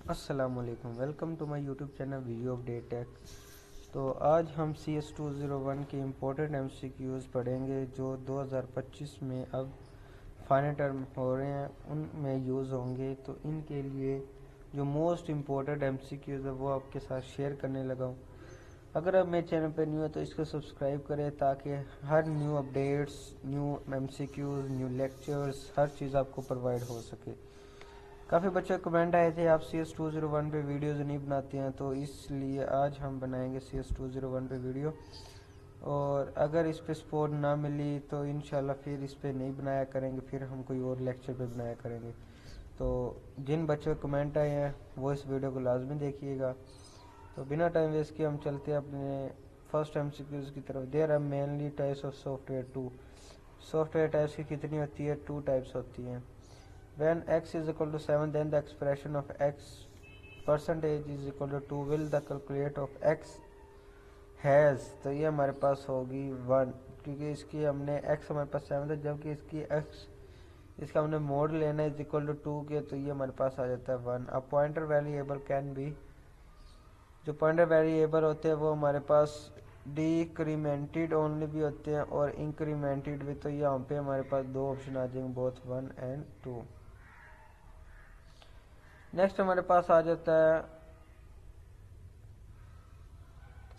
अस्सलामुअलैकुम, welcome to my YouTube channel video update tech. तो आज हम CS201 के इम्पोर्टेंट MCQs पढ़ेंगे जो 2025 में अब फाइनल टर्म हो रहे हैं उनमें यूज़ होंगे। तो इनके लिए जो मोस्ट इम्पोर्टेंट MCQs है वो आपके साथ शेयर करने लगा हूँ। अगर आप मेरे चैनल पर न्यू है तो इसको सब्सक्राइब करें ताकि हर new updates, new MCQs, new lectures, हर चीज़ आपको प्रोवाइड हो सके। काफ़ी बच्चे कमेंट आए थे आप CS201 पे वीडियोज़ नहीं बनाते हैं, तो इसलिए आज हम बनाएंगे CS201 पे वीडियो। और अगर इस पे सपोर्ट ना मिली तो इंशाल्लाह फिर इस पे नहीं बनाया करेंगे, फिर हम कोई और लेक्चर पे बनाया करेंगे। तो जिन बच्चों के कमेंट आए हैं वो इस वीडियो को लाजमी देखिएगा। तो बिना टाइम वेस्ट किए हम चलते हैं अपने फर्स्ट MCQs की तरफ। There are mainly types of software two. Software types की कितनी होती है? 2 टाइप्स होती हैं। When x is equal to 7, then the expression of x percentage is equal to 2 will the calculate of x has, तो ये हमारे पास होगी 1, क्योंकि इसकी हमने x हमारे पास 7 था, जबकि इसकी x इसका हमने मोड लेना है इज इक्वल टू 2 के, तो ये हमारे पास आ जाता है 1। अब पॉइंटर वेरिएबल कैन बी, जो पॉइंटर वेरिएबल होते हैं वो हमारे पास डिक्रीमेंटेड ओनली भी होते हैं और इंक्रीमेंटेड भी। तो यहाँ पे हमारे पास दो ऑप्शन आ जाएंगे, बोथ 1 एंड 2। नेक्स्ट हमारे पास आ जाता है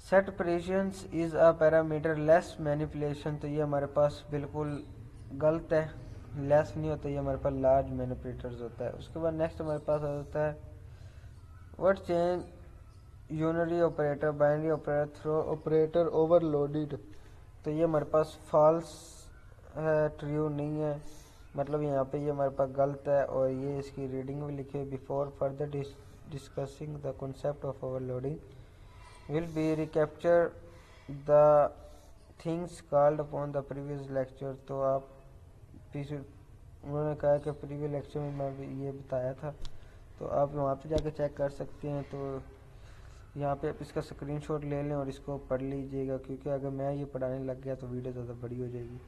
set presence is a parameter less manipulation, तो ये हमारे पास बिल्कुल गलत है, लेस नहीं होता, ये हमारे पास लार्ज मैनिपुलेटर्स होता है। उसके बाद नेक्स्ट हमारे पास आ जाता है what change unary operator binary operator throw operator overloaded, तो ये हमारे पास फॉल्स है, ट्रू नहीं है, मतलब यहाँ पे ये हमारे पास गलत है। और ये इसकी रीडिंग भी लिखी है। Before further discussing the concept of overloading will be recapture the things called upon the previous lecture, तो आप उन्होंने कहा कि प्रीवियस लेक्चर में मैं ये बताया था, तो आप वहाँ पे जाकर चेक कर सकते हैं। तो यहाँ पे आप इसका स्क्रीनशॉट ले लें और इसको पढ़ लीजिएगा, क्योंकि अगर मैं ये पढ़ाने लग गया तो वीडियो ज़्यादा बड़ी हो जाएगी।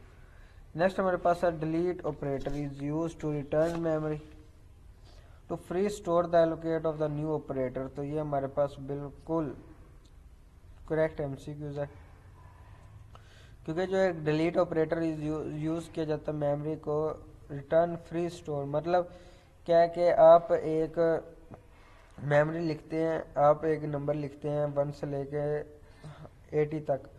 नेक्स्ट हमारे पास है delete operator is use to return memory to free store the allocate of the new operator, तो ये हमारे पास बिल्कुल करेक्ट MCQs है, क्योंकि जो एक डिलीट ऑपरेटर इज यूज किया जाता है मेमोरी को रिटर्न फ्री स्टोर, मतलब क्या है कि आप एक मेमोरी लिखते हैं, आप एक नंबर लिखते हैं 1 से लेके 80 तक,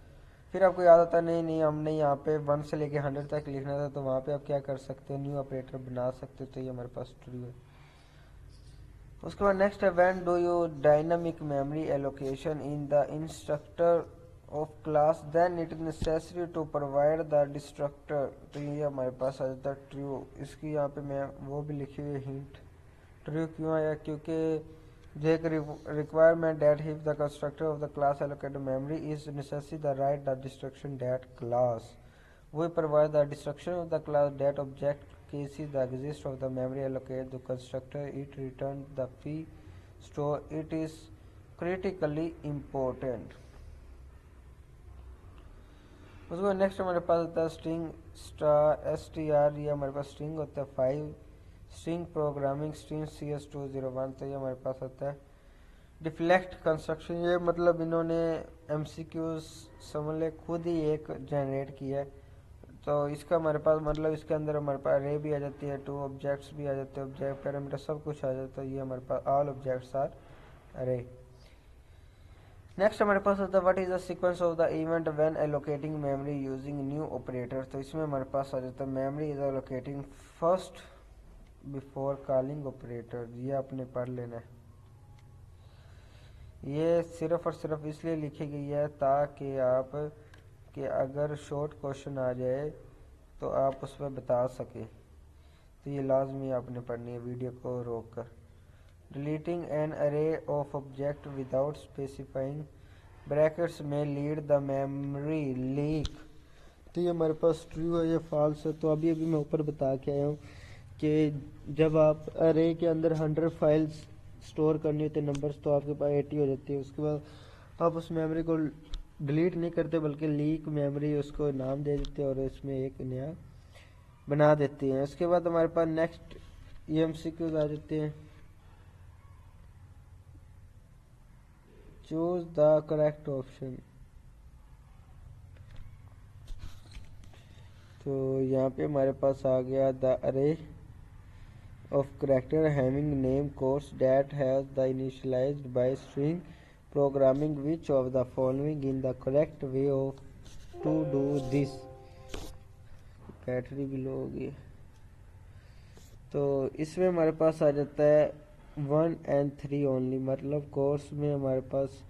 फिर आपको याद आता है नहीं नहीं हमने यहाँ पे 1 से लेके 100 तक लिखना था, तो वहाँ पे आप क्या कर सकते हो, न्यू ऑपरेटर बना सकते हो, तो ये हमारे पास ट्रू है। उसके बाद नेक्स्ट है when do you dynamic memory allocation in the instructor of class then it is necessary to provide the destructor, तो ये हमारे पास आ जाता है ट्रू। इसकी यहाँ पे मैं वो भी लिखी हुई हिंट, ट्रू क्यों आया, क्योंकि जो एक requirement that if the constructor of the class allocated memory is necessary the write the destruction that class we provide the destruction of the class that object cases the exist of the memory allocate the constructor it return the fee store it is critically important। उसके next हमारे पास होता है string STR, ये हमारे पास string होता है 5 string programming string CS201, तो ये हमारे पास आता है डिफ्लेक्ट कंस्ट्रक्शन, ये मतलब इन्होंने MCQs समझ ले खुद ही एक जनरेट किया है। तो इसका हमारे पास मतलब इसके अंदर हमारे पास अरे भी आ जाती है, 2 ऑब्जेक्ट्स भी आ जाते हैं, ऑब्जेक्ट पैरामीटर सब कुछ आ जाता है। ये हमारे पास ऑल ऑब्जेक्ट्स आर अरे। नेक्स्ट हमारे पास होता है what is the sequence of the event when allocating memory using new operator, तो इसमें हमारे पास आ जाता है memory is allocating first before calling operator, ये आपने पढ़ लेना है। ये सिर्फ और सिर्फ इसलिए लिखी गई है ताकि आप कि अगर शॉर्ट क्वेश्चन आ जाए तो आप उस पर बता सके, तो ये लाजमी आपने पढ़नी है वीडियो को रोक कर। डिलीटिंग एन अरे of object without specifying brackets में लीड द मेमोरी लीक, तो ये हमारे पास ट्रू है, ये फॉल्स है। तो अभी अभी मैं ऊपर बता के आया हूँ कि जब आप अरे के अंदर 100 फाइल्स स्टोर करनी होती है नंबर्स, तो आपके पास 80 हो जाती है। उसके बाद आप उस मेमोरी को डिलीट नहीं करते बल्कि लीक मेमोरी उसको नाम दे देते हैं और इसमें एक नया बना देते हैं। उसके बाद हमारे पास नेक्स्ट MCQs आ जाते हैं। Choose the correct option. तो यहाँ पे हमारे पास आ गया the array of character having name course that has the initialised by string programming which of the following in the correct way of to do this. Battery भी low होगी। तो इसमें हमारे पास आ जाता है 1 and 3 ओनली, मतलब कोर्स में हमारे पास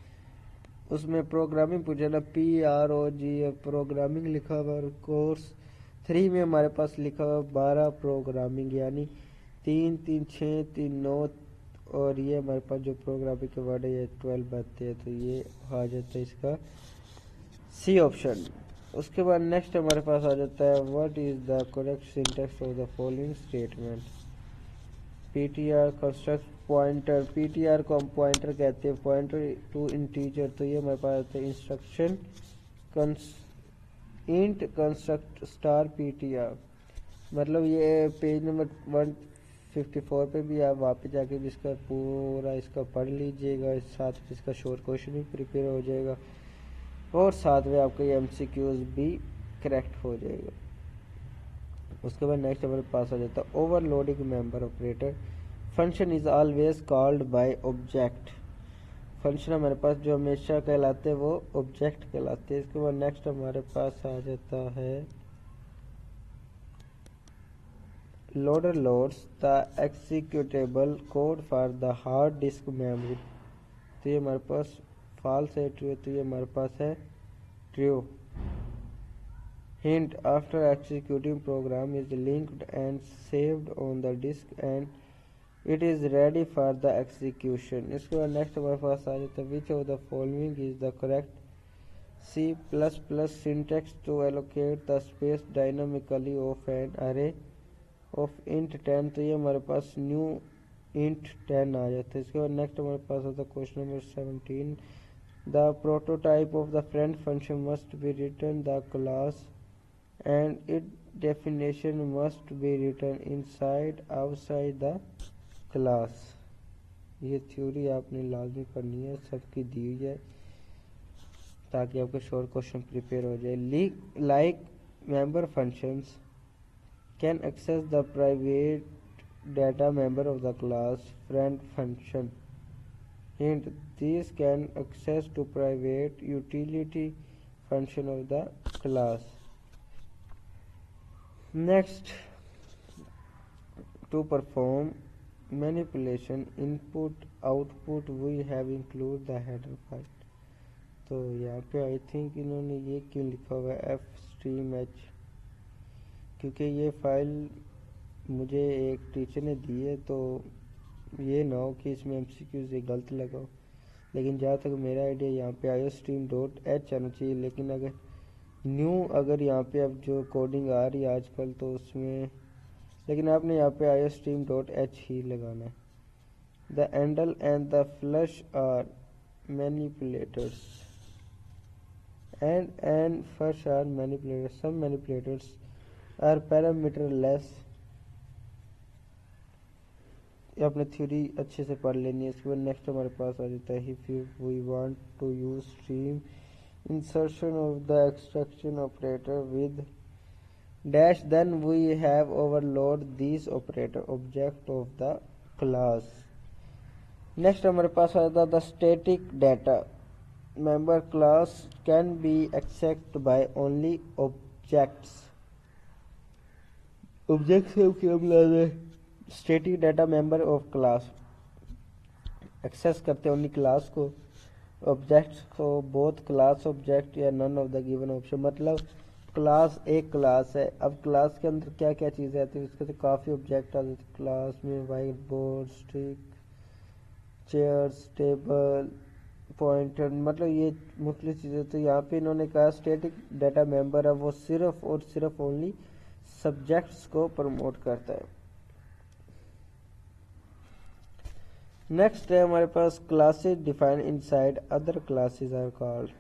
उसमें प्रोग्रामिंग पूछा था PROG प्रोग्रामिंग लिखा हुआ, और कोर्स 3 में हमारे पास लिखा हुआ 12 प्रोग्रामिंग, यानी 3 3 6 3 9, और ये हमारे पास जो प्रोग्रामिंग के वर्ड है ये 12 बनते हैं। तो ये आ जाता है इसका सी ऑप्शन। उसके बाद नेक्स्ट हमारे पास आ जाता है what is the correct syntax of the following statement. PTR construct pointer, PTR को हम पॉइंटर कहते हैं, पॉइंटर टू इंटीजर। तो ये हमारे पास आता है instruction int construct star PTR, मतलब ये पेज नंबर 154 पे भी आप वापस जाके भी इसका पूरा इसका पढ़ लीजिएगा, इस साथ इसका शॉर्ट क्वेश्चन भी प्रिपेयर हो जाएगा, और साथ में आपका ये MCQs भी करेक्ट हो जाएगा। उसके बाद नेक्स्ट हमारे पास आ जाता है overloading member operator. Function is always called by object. Function हमारे पास जो हमेशा कहलाते हैं वो ऑब्जेक्ट कहलाते हैं। इसके बाद नेक्स्ट हमारे पास आ जाता है loader loads the executable code for the hard disk memory. तो ये हमारे पास फॉल्स है, ट्रू, तो ये हमारे पास है true. Hint: after executing program is linked and saved on the disk and it is ready for the execution। इसके बाद नेक्स्ट हमारे पास आ जाता है which of the following is the correct C++ syntax to allocate the space dynamically of an array of int 10। तो ये हमारे पास न्यू int 10 आ जाता है। इसके बाद नेक्स्ट हमारे पास आता है question number 17। The prototype of the friend function must be written the class and its definition must be written inside outside the class। ये थ्योरी आपने लाजमी पढ़नी है, सबकी दी हुई है ताकि आपका शॉर्ट क्वेश्चन प्रिपेयर हो जाए। Like member functions can access the private data member of the class friend function. Hint: these can access to private utility function of the class। Next, to perform manipulation input output we have include the header file। तो यहाँ पे I think इन्होंने ये क्यों लिखा हुआ है fstreamh, क्योंकि ये फाइल मुझे एक टीचर ने दी है, तो ये ना हो कि इसमें MCQ से गलत लगा हो। लेकिन जहाँ तक मेरा आइडिया यहाँ पे iostream.h आना चाहिए, लेकिन अगर यहाँ पे अब जो कोडिंग आ रही है आजकल तो उसमें, लेकिन आपने यहाँ पे iostream.h ही लगाना है। The endl and the flush are manipulators and first are manipulators, some manipulators are parameterless। ये अपने थ्योरी अच्छे से पढ़ लेनी है। इसके बाद नेक्स्ट हमारे पास आ जाता है if we want to use stream insertion of the extraction operator with dash then we have overload these operator object of the class। Next हमारे पास आ जाता है the static data member class can be accessed by only objects। Object से क्या मतलब है? Static data member of class access करते हैं ओनली क्लास को, ऑब्जेक्ट्स को बोथ क्लास ऑब्जेक्ट या none of the given option. मतलब क्लास एक क्लास है, अब क्लास के अंदर क्या क्या चीज़ें आती है, उसके तो काफ़ी ऑब्जेक्ट आ जाते हैं क्लास में, white board, stick, chairs, table, pointer, मतलब ये मुख्तलिफ चीज़ें। तो यहाँ पे इन्होंने कहा स्टैटिक डाटा मेंबर है वो सिर्फ और सिर्फ ओनली सब्जेक्ट्स को प्रमोट करता है। नेक्स्ट है हमारे पास classes define inside other classes are called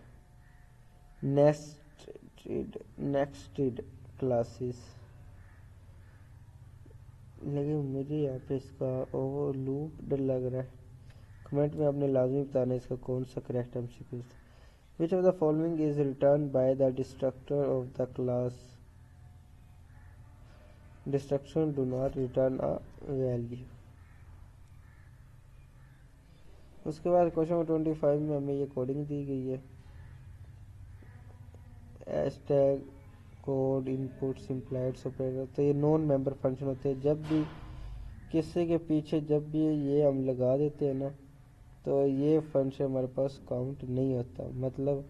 nested classes. लेकिन मुझे यहाँ पे इसका ओवर लूप लग रहा है। कमेंट में आपने लाजमी बताना इसका कौन सा करेक्ट एमसीक्यू था। विच of the following is return by the destructor of the class destruction do not return a value. उसके बाद क्वेश्चन नंबर 25 में हमें ये कोडिंग दी गई है। हैशटैग कोड इनपुट्स इम्प्लाइड्स ऑपरेटर, तो ये नॉन मेंबर फंक्शन होते हैं। जब भी किसी के पीछे जब भी ये हम लगा देते हैं ना, तो ये फंक्शन हमारे पास काउंट नहीं होता। मतलब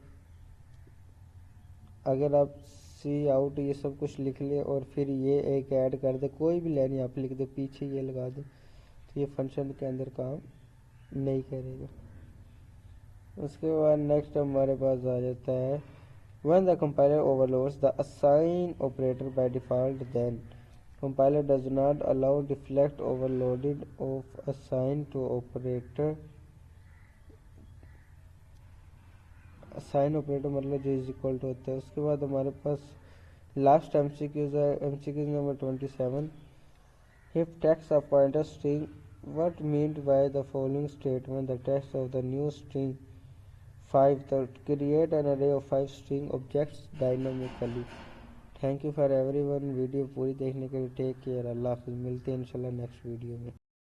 अगर आप सी आउट ये सब कुछ लिख ले और फिर ये एक ऐड कर दे, कोई भी लाइन यहाँ पे लिख दे, पीछे ये लगा दे, तो ये फंक्शन के अंदर काम नहीं करेगा। उसके बाद नेक्स्ट हमारे पास आ जाता है when the compiler overloads the assign operator by default, then compiler does not allow deflect overloaded of assign to operator। assign operator मतलब जो इज इक्वल टू होता है। उसके बाद हमारे पास लास्ट एमसीक्यूज है, MCQs number 27। if text of pointer string, what meant by the following statement, the text of the new string 5, the create an array of 5 string objects dynamically। Thank you for everyone. Video पूरी देखने के लिए take care, अल्लाह हाफिज़। मिलते हैं इंशाल्लाह next video में।